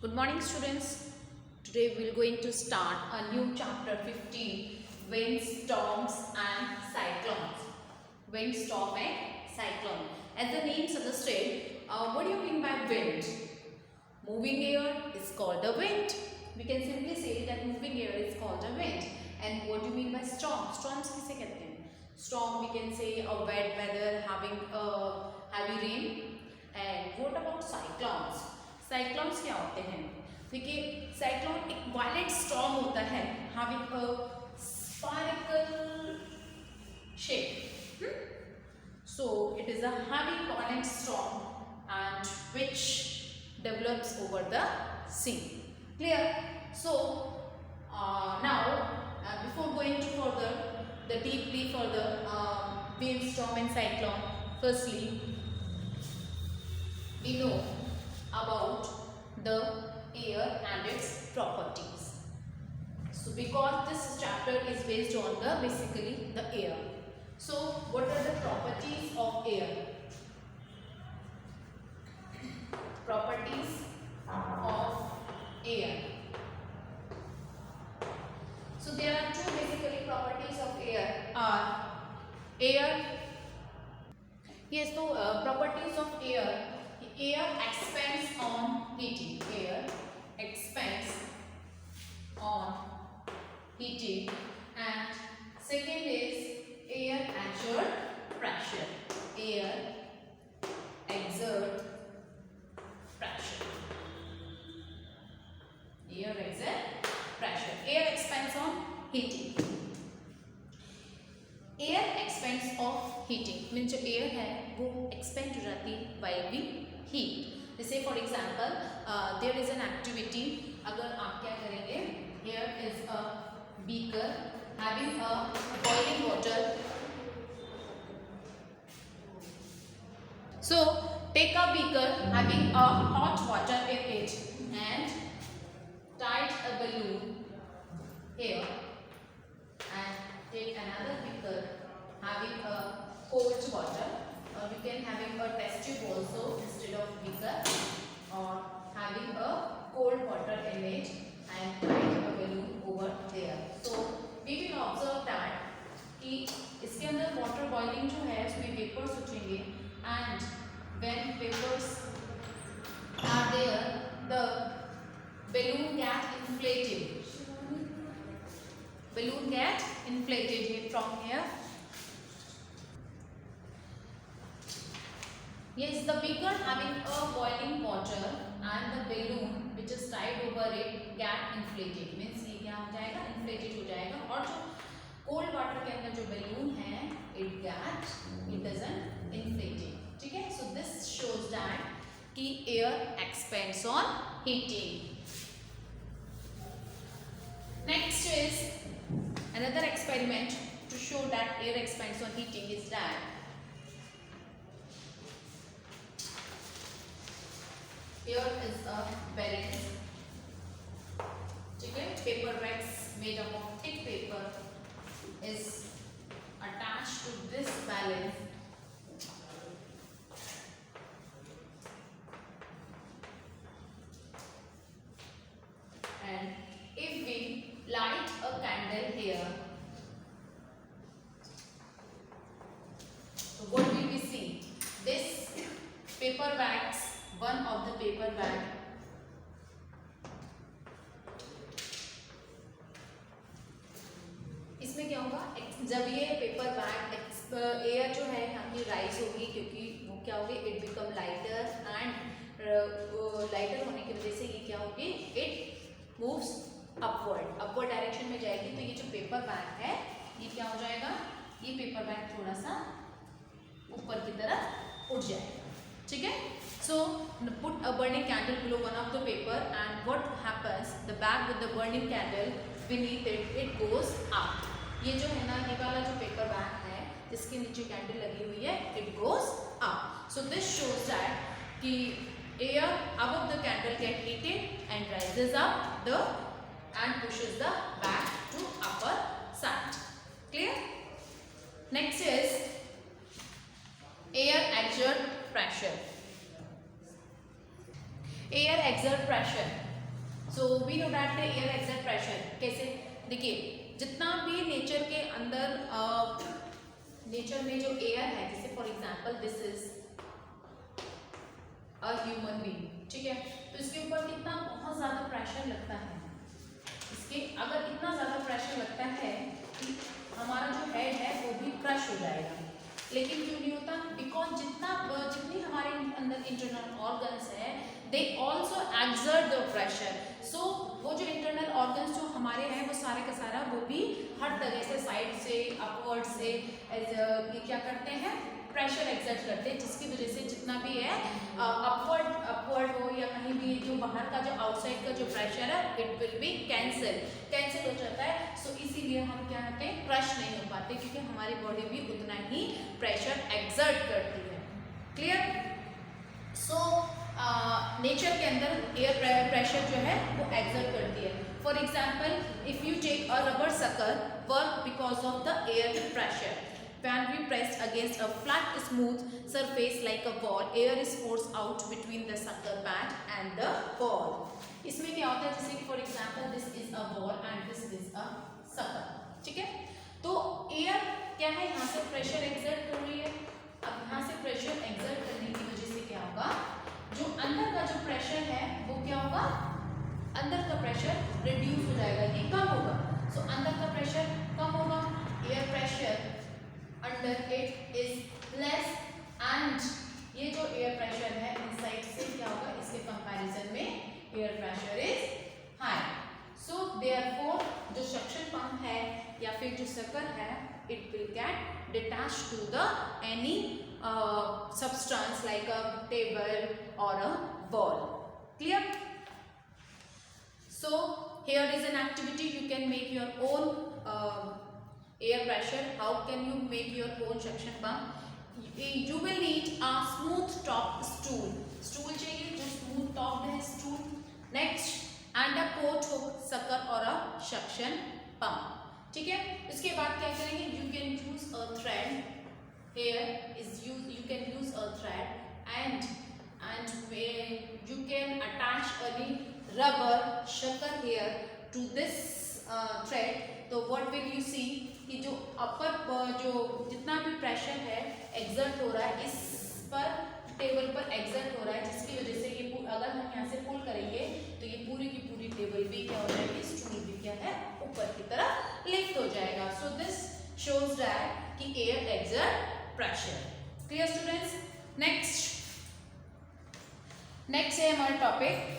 Good morning students. Today we are going to start a new chapter 15, windstorms and cyclones. Windstorm and cyclone. As the name suggested, what do you mean by wind? Moving air is called a wind. We can simply say that moving air is called a wind. And what do you mean by storm? Storms किसे कहते हैं? Storm we can say a wet weather having a heavy rain. And what about cyclones? Cyclones क्या होते हैं? देखिए cyclone एक violent storm होता है having a sparkle shape. So it is a heavy violent storm and which develops over the sea. Clear? So now before going to further the deeply further windstorm and cyclone, firstly we know about the air and its properties. So because this chapter is based on the basically the air. So what are the properties of air? Properties of air. So there are two basically properties of air are air. Yes, so properties of air. Air expands on heating. Air expands on heating. And second is air exert pressure. Air exert pressure. Air exert pressure. Air expands on heating. Air expands of heating means जो air है वो expand हो जाती है while we heat. जैसे for example there is an activity. अगर आप क्या करेंगे, here is a beaker having a boiling water. So take a beaker having a hot water in it and tie a balloon here and take another beaker having a cold water, or you can having a test tube also instead of beaker, or having a cold water in it and tie a balloon over there. So we will observe that कि इसके अंदर water boiling जो है उसमें vapors उठेंगे and when vapors are there the balloon get inflated. Balloon get inflated from here. Yes, the beaker having a boiling water and the balloon which is tied over it get inflated. Means ये क्या हो जाएगा, inflated हो जाएगा. और जो cold water के अंदर जो balloon है it doesn't inflated. ठीक है? So this shows that कि air expands on heating. Next is another experiment to show that air expands on heating is that here is a balance. ठीक है? Paper bags made up of thick paper is attached to this balance. And if we light a candle here, so what will we see? This paper bags, one of the paper bag इसमें क्या होगा, जब ये paper bag air जो है यहाँ की rise होगी क्योंकि वो क्या होगी, it become lighter and lighter होने की वजह से ये क्या होगी, इट मूव्स अपवर्ड डायरेक्शन में जाएगी. तो ये जो पेपर बैग है ये क्या हो जाएगा, ये पेपर बैग थोड़ा सा ऊपर की तरफ उठ जाएगा. ठीक है? So put a burning candle below one of the paper and what happens, the bag with the burning candle beneath it goes up. ये जो है ना, ये वाला जो पेपर बैग है जिसके नीचे कैंडल लगी हुई है, it goes up. So this shows that कि air above the candle get heated and rises up the and pushes the bag to upper side. Clear? Next is air exert pressure. Air exert pressure. So we know that the air exert pressure कैसे, देखिए जितना भी nature के अंदर nature में जो air है, जैसे for example this is a human being, ठीक है, तो इसके ऊपर कितना बहुत ज़्यादा प्रेशर लगता है, इसके अगर इतना ज़्यादा प्रेशर लगता है कि हमारा जो हेड है वो भी क्रश हो जाएगा, लेकिन क्यों नहीं होता, बिकॉज जितनी हमारे अंदर इंटरनल ऑर्गन्स है they also exert the pressure, so वो जो इंटरनल ऑर्गन्स जो हमारे हैं वो सारे का सारा वो भी हर तरह से साइड से अपवर्ड से ये क्या करते हैं, प्रेशर एक्सर्ट करते हैं, जिसकी वजह से जितना भी है अपवर्ड हो या कहीं भी जो बाहर का जो आउटसाइड का जो प्रेशर है इट विल बी कैंसिल हो जाता है। सो इसीलिए हम क्या कहते हैं, क्रश नहीं हो पाते, क्योंकि हमारी बॉडी भी उतना ही प्रेशर एक्सर्ट करती है। क्लियर? सो नेचर के अंदर एयर प्रेशर जो है वो एक्सर्ट करती है। For example if you take a rubber sucker work because of the air pressure, when we pressed against a flat smooth surface like a ball, air is forced out between the sucker pad and the ball. इसमें क्या होता है, जैसे कि for example this is a ball and this is a sucker, ठीक है, तो air क्या है, यहाँ से प्रेशर एक्सर्ट कर रही है, अब यहाँ से प्रेशर एक्सर्ट करने की वजह से क्या होगा, जो अंदर का जो प्रेशर है वो क्या होगा, अंदर का प्रेशर रिड्यूस हो जाएगा, ये कम होगा, सो अंदर का प्रेशर कम होगा, air pressure under it is less and ये जो एयर प्रेशर है इनसाइड से क्या होगा, इसके कंपैरिजन में air pressure is high, so therefore जो सक्शन पंप है या फिर जो सकर है it will get detached to the any substance like a table or a ball. Clear? So here is an activity, you can make your own air pressure. How can you make your own suction pump? You will need a smooth top stool चाहिए जो smooth top है stool, next and a coat hook sucker or a suction pump, ठीक है। इसके बाद क्या करेंगे, you can use a thread, here is you can use a thread and you can attach a rubber sucker here to this thread, तो what will you see कि जो अपर जो जितना भी प्रेशर है एक्सर्ट हो रहा है, इस पर टेबल पर एक्सर्ट हो रहा है, जिसकी वजह से ये अगर हम यहाँ से पुल करेंगे तो ये पूरी की पूरी टेबल भी क्या हो जाएगी, स्टूल भी क्या है ऊपर की तरफ लिफ्ट हो जाएगा। सो दिस शोज दैट कि air exert pressure. Clear students? Next है हमारा topic.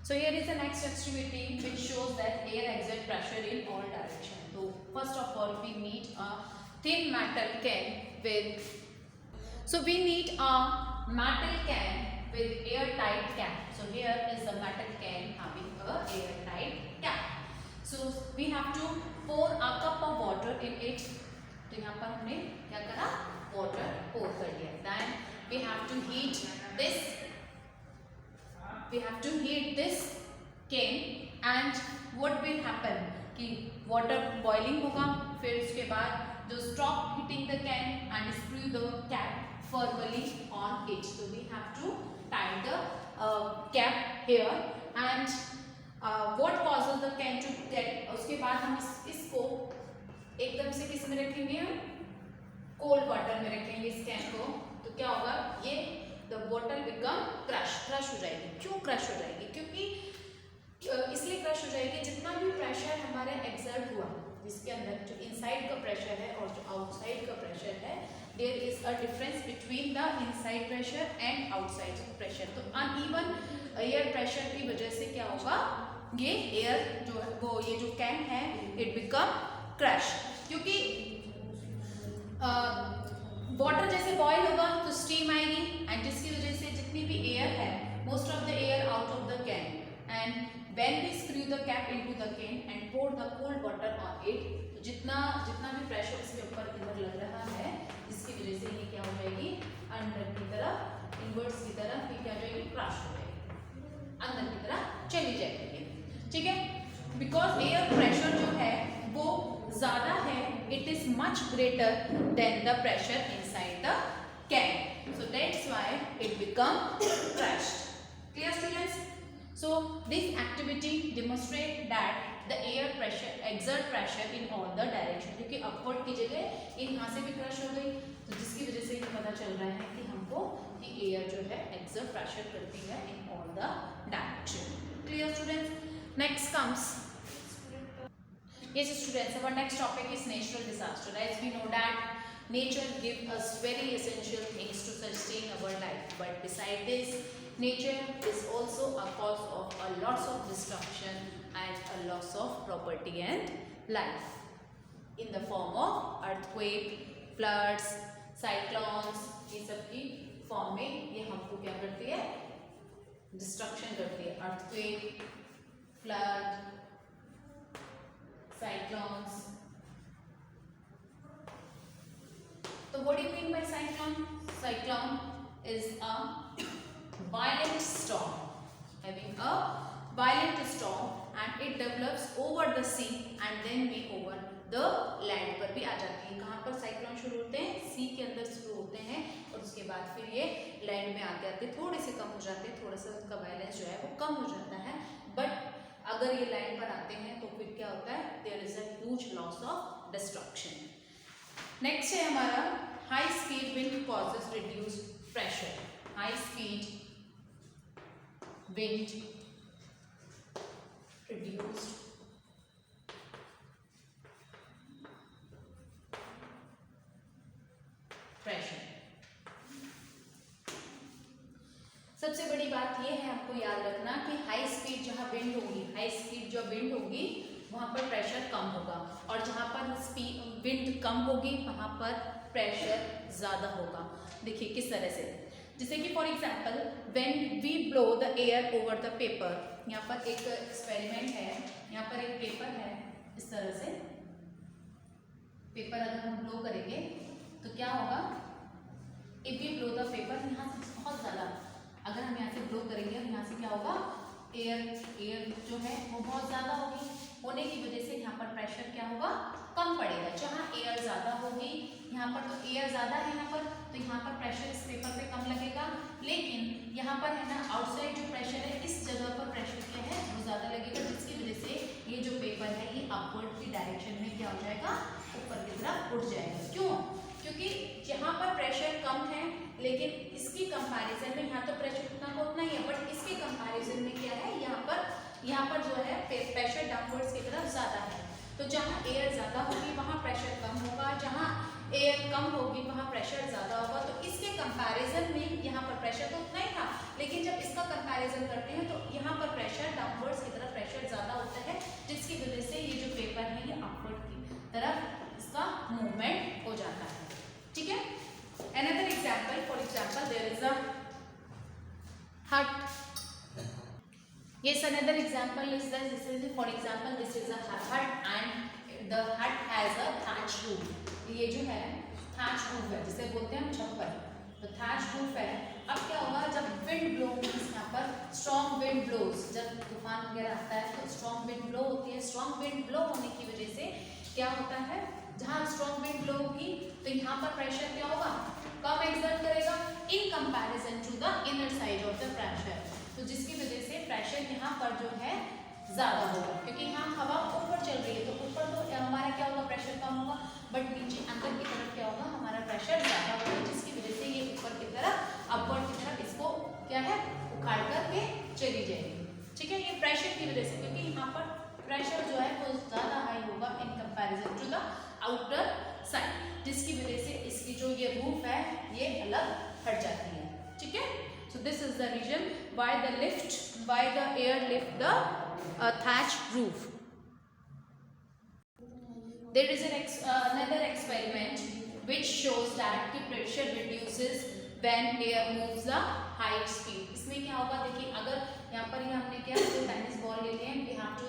So here is the next activity which shows that air exert pressure in all direction. So first of all we need a thin metal can with, so we need a metal can with airtight cap. So here is the metal can having a airtight cap. So we have to pour a cup of water in it. तो यहाँ पर हमने क्या करा, water pour कर दिया. Then we have to heat this. We have to heat this can and what will happen कि water boiling होगा, फिर उसके बाद जो stop heating the can and screw the cap firmly on it. So we have to tie the cap here and what causes the can to get, उसके बाद हम इसको एकदम से किस में रखेंगे, हम कोल्ड वाटर में रखेंगे इस कैन को, तो क्या होगा, ये the bottle become क्रश हो जाएगी। क्यों क्रश हो जाएगी? क्योंकि इसलिए क्रश हो जाएगी, जितना भी प्रेशर हमारे एक्सर्ट हुआ, जिसके अंदर जो इनसाइड का प्रेशर है और जो आउटसाइड का प्रेशर है, there is a difference between the inside pressure and outside pressure. तो अनइवन एयर प्रेशर की वजह से क्या होगा, ये एयर जो है वो ये जो कैन है इट बिकम क्रश, क्योंकि वाटर जैसे बॉयल होगा तो स्टीम आएगी एंड जिसकी वजह से जितनी भी एयर है, most of the air out of the can, and when we screw the cap into the can and pour the cold water on it, तो जितना भी प्रेशर इसके ऊपर इधर लग रहा है, जिसकी वजह से ये क्या हो जाएगी, अंदर की तरफ इनवर्ट्स की तरफ ये क्या हो जाएगी, क्रश हो जाएगी, अंदर की तरफ चली जाएगी, ठीक है। बिकॉज एयर प्रेशर जो है वो ज़्यादा है, it is much greater than the pressure inside the can, so that's why it become crushed. Clear students? So this activity demonstrate that the air pressure exert pressure in all the direction, क्योंकि upward की जगह यहाँ से भी crush हो गई, तो जिसकी वजह से ये पता चल रहा है कि हमको कि एयर जो है exert pressure करती है in all the direction. Clear students? Next comes, yes students, our next topic is natural disaster. As we know that nature gives us very essential things to sustain our life, but beside this, nature is also a cause of a lots of destruction and a loss of property and life in the form of earthquake, floods, cyclones. ये सब की form में ये हमको क्या करती है, destruction करती है. earthquake, flood, cyclones. So what do you mean by cyclone? Cyclone is a violent storm, having a violent storm, and it develops over the sea and then be over the land पर भी आ जाती है. कहाँ पर cyclone शुरू होते हैं? सी के अंदर शुरू होते हैं और उसके बाद फिर ये लैंड में आते आते थोड़े से कम हो जाते हैं, थोड़ा सा उनका वायलेंस जो है वो कम हो जाता है. बट अगर ये लैंड पर आते हैं तो फिर क्या होता है? There is a huge loss of destruction. Next है हमारा high speed wind causes reduce pressure. High speed wind reduced pressure. सबसे बड़ी बात यह है आपको याद रखना कि हाई स्पीड जहां विंड होगी, हाई स्पीड जो विंड होगी वहां पर प्रेशर कम होगा, और जहां पर स्पीड विंड कम होगी वहां पर प्रेशर ज्यादा होगा. देखिए किस तरह से, जैसे कि for example when we blow the air over the paper. यहाँ पर एक एक्सपेरिमेंट है, यहाँ पर एक पेपर है, इस तरह से पेपर अगर हम ब्लो करेंगे तो क्या होगा? If we blow the paper, यहाँ से बहुत ज़्यादा अगर हम यहाँ से ब्लो करेंगे और यहाँ से क्या होगा? एयर जो है वो बहुत ज़्यादा होगी, होने की वजह से यहाँ पर प्रेशर क्या होगा? कम पड़ेगा. जहाँ एयर ज़्यादा होगी, यहाँ पर तो एयर ज़्यादा है यहाँ पर, तो यहाँ पर प्रेशर इस पेपर पे कम लगेगा. लेकिन यहाँ पर है ना आउटसाइड जो प्रेशर है, इस जगह पर प्रेशर क्या है वो ज़्यादा लगेगा, जिसकी वजह से ये जो पेपर है ये अपवर्ड की डायरेक्शन में क्या हो जाएगा? ऊपर की तरफ उठ जाएगा. क्यों? क्योंकि यहाँ पर प्रेशर कम है, लेकिन इसकी कंपैरिजन में यहाँ तो प्रेशर उतना का उतना ही है, बट इसके कंपैरिजन में क्या है? यहाँ पर जो है प्रेशर डाउनवर्ड्स की तरफ ज़्यादा है. तो जहाँ एयर ज़्यादा होगी वहाँ प्रेशर कम होगा, जहाँ एयर कम होगी वहाँ प्रेशर ज़्यादा होगा. तो इसके कंपैरिजन में यहाँ पर प्रेशर तो उतना ही था, लेकिन जब इसका कंपैरिजन करते हैं तो यहाँ पर प्रेशर डाउनवर्ड्स की तरफ प्रेशर ज़्यादा होता है, जिसकी वजह से ये जो पेपर है ये अपवर्ड की तरफ इसका मूवमेंट हो जाता है. ठीक है. Another example, for example, there is a hut. Yes, another example is this. This is, for example, this is a hut and the hut has a thatch roof. ये जो है thatch roof है, जिसे बोलते हैं हम छप्पर. तो thatch roof है. अब क्या होगा? जब wind blows, यहाँ पर strong wind blows, जब तूफान वगैरह आता है तो strong wind blow होती है. strong wind blow होने की वजह से क्या होता है? जहाँ स्ट्रॉन्ग विंड ब्लो होगी तो यहाँ पर प्रेशर क्या होगा? कम एक्सर्ट करेगा in comparison to the inner side of the pressure. तो जिसकी वजह से प्रेशर यहाँ पर जो है ज़्यादा होगा, क्योंकि यहाँ हवा ऊपर चल रही है, तो ऊपर तो हमारा क्या होगा? प्रेशर कम होगा, बट नीचे अंदर की तरफ क्या होगा? हमारा प्रेशर ज़्यादा होगा, जिसकी वजह से ये ऊपर की तरफ अपवर्ड की तरफ इसको क्या है? उखाड़ करके चली जाएगी. ठीक है. ये प्रेशर की वजह से, क्योंकि यहाँ पर प्रेशर जो है वो ज़्यादा हाई होगा in comparison to the outer side, जिसकी वजह से इसकी जो ये रूफ है ये अलग हट जाती है. ठीक है. So this is the reason why the air lift the thatch roof. There is another experiment which shows that the pressure reduces when air moves a high speed. इसमें क्या होगा? देखिए अगर यहाँ पर ही हमने क्या टेनिस बॉल ले लिए, we have to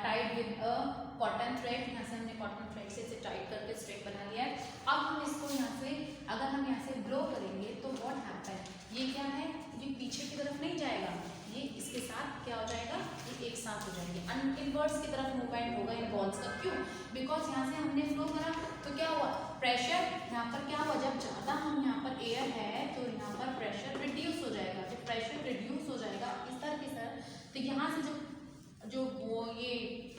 tied with a cotton thread. यहाँ से हमने cotton thread से इसे टाइट करके स्ट्रेट बना लिया है. अब हम इसको यहाँ से अगर हम यहाँ से ब्लो करेंगे तो what happen? ये क्या है? ये पीछे की तरफ नहीं जाएगा, ये इसके साथ क्या हो जाएगा? ये एक साथ हो जाएंगे. इनवर्ड्स की तरफ मूवमेंट होगा इन बॉल्स का. क्यों? बिकॉज यहाँ से हमने फ्लो करा तो क्या हुआ? प्रेशर यहाँ पर क्या हुआ? जब ज़्यादा हम यहाँ पर एयर है तो यहाँ पर प्रेशर रिड्यूस हो जाएगा. जब प्रेशर रिड्यूस हो जाएगा इस तरह की तरह, तो यहाँ से जो वो ये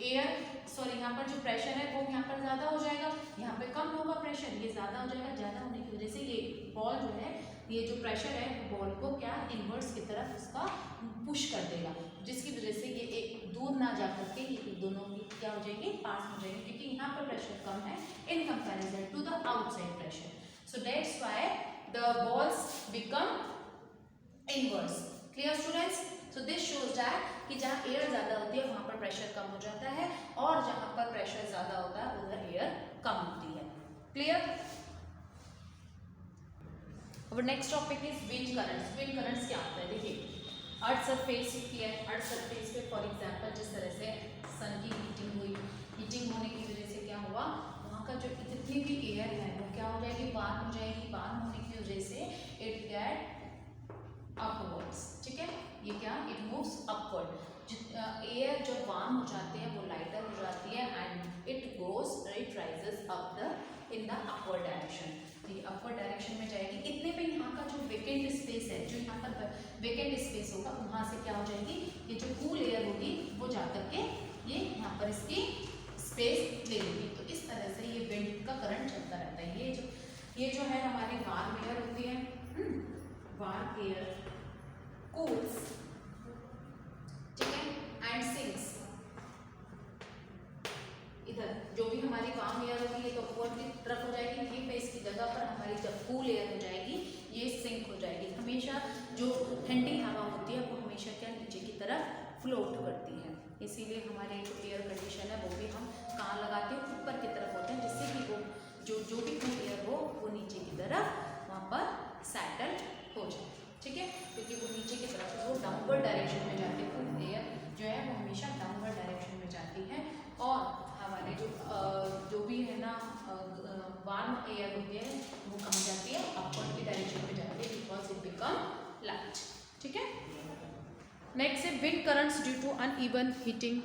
एयर यहाँ पर जो प्रेशर है वो यहाँ पर ज़्यादा हो जाएगा, यहाँ पे कम होगा प्रेशर, ये ज़्यादा हो जाएगा। ज़्यादा होने की वजह से ये बॉल जो है, ये जो प्रेशर है बॉल को क्या इनवर्स की तरफ उसका पुश कर देगा, जिसकी वजह से ये एक दूर ना जा करके ये दोनों की क्या हो जाएगी, पास हो जाएगी, क्योंकि यहाँ पर प्रेशर कम है in comparison to the outside pressure. So that's why the balls become inverse. Clear students? So this shows that कि जहाँ एयर ज़्यादा होती है वहाँ पर प्रेशर कम हो जाता है, और जहाँ पर प्रेशर ज़्यादा होता है उधर एयर कम होती है। क्लियर? अब next topic is wind currents. Wind currents क्या होता है? देखिए, अर्थ सरफेस होती है, अर्थ सरफेस पे फॉर एग्जांपल जिस तरह से सन की हीटिंग हुई, हीटिंग होने की वजह से क्या हुआ, वहाँ का जो जितनी भी एयर है वो क्या हो जाएगी, वार्म हो जाएगी। वार्म होने की वजह से इट गेट अपवर्ड्स। ठीक है, ये क्या, इट मूव्स अपवर्ड। एयर जब वार्म हो जाते हैं वो लाइटर हो जाती है and it rises up the in the upward direction. ये अपवर्ड डायरेक्शन में जाएगी। इतने पे यहाँ का जो वेकेंट स्पेस है, जो यहाँ पर वेकेंट स्पेस होगा, वहाँ से क्या हो जाएगी, ये जो कूल एयर होगी वो जाकर के ये यहाँ पर इसकी स्पेस ले लेगी। तो इस तरह से ये विंड का करंट चलता रहता है। ये जो है हमारी वार्म एयर होती है, वार्म एयर कूल्स, ठीक है, एंड सिंक्स। इधर जो भी हमारी वार्म एयर होगी ये तो अपवर्ड की तरफ हो जाएगी, ये पे इसकी जगह पर हमारी जब कूल एयर हो जाएगी ये सिंक हो जाएगी। हमेशा जो ठंडी हवा होती है वो हमेशा क्या नीचे की तरफ फ्लोट करती है। इसीलिए हमारे जो एयर कंडीशन है वो भी हम कहाँ लगाते हैं, ऊपर की तरफ होते हैं, जिससे कि वो जो भी कूल एयर हो वो नीचे की तरफ वहाँ पर सेटल हो जाए। ठीक है, क्योंकि वो नीचे की तरफ वो डाउनवर्ड डायरेक्शन में जाती है। कूल एयर जो है वो हमेशा डाउनवर्ड डायरेक्शन में जाती है, और हमारे जो भी है ना वार्म एयर होती है वो कहाँ जाती है, अपवर्ड की डायरेक्शन में जाती है, बिकॉज इट बिकम लाइट। ठीक है, नेक्स्ट है wind currents due to uneven heating